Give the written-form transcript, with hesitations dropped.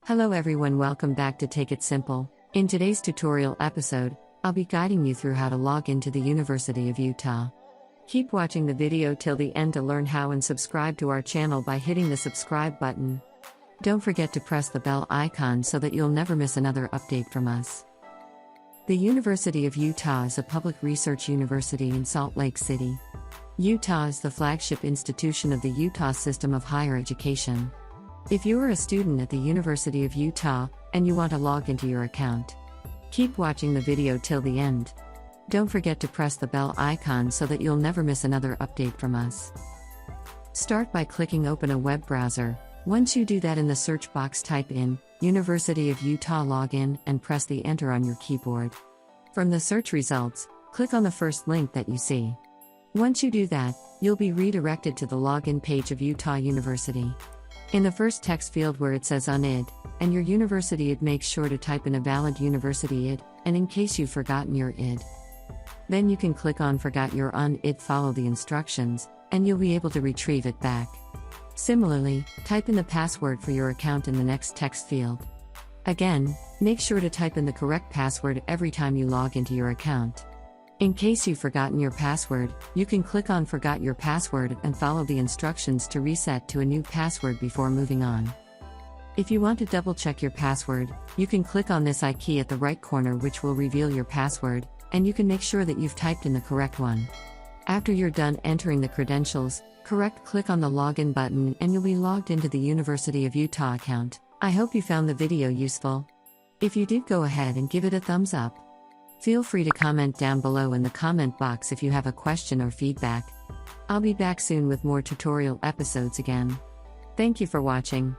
Hello everyone, welcome back to Take It Simple. In today's tutorial episode, I'll be guiding you through how to log into the University of Utah. Keep watching the video till the end to learn how and subscribe to our channel by hitting the subscribe button. Don't forget to press the bell icon so that you'll never miss another update from us. The University of Utah is a public research university in Salt Lake City. Utah is the flagship institution of the Utah system of higher education. If you are a student at the University of Utah, and you want to log into your account, keep watching the video till the end. Don't forget to press the bell icon so that you'll never miss another update from us. Start by clicking open a web browser. Once you do that, in the search box type in University of Utah Login and press the enter on your keyboard. From the search results, click on the first link that you see. Once you do that, you'll be redirected to the login page of Utah University. In the first text field where it says UNID, and your university ID, make sure to type in a valid university ID, and in case you've forgotten your ID. Then you can click on Forgot Your UNID, follow the instructions, and you'll be able to retrieve it back. Similarly, type in the password for your account in the next text field. Again, make sure to type in the correct password every time you log into your account. In case you've forgotten your password, you can click on Forgot Your Password and follow the instructions to reset to a new password before moving on. If you want to double-check your password, you can click on this key at the right corner, which will reveal your password, and you can make sure that you've typed in the correct one. After you're done entering the credentials, click on the Login button and you'll be logged into the University of Utah account. I hope you found the video useful. If you did, go ahead and give it a thumbs up. Feel free to comment down below in the comment box if you have a question or feedback. I'll be back soon with more tutorial episodes again. Thank you for watching.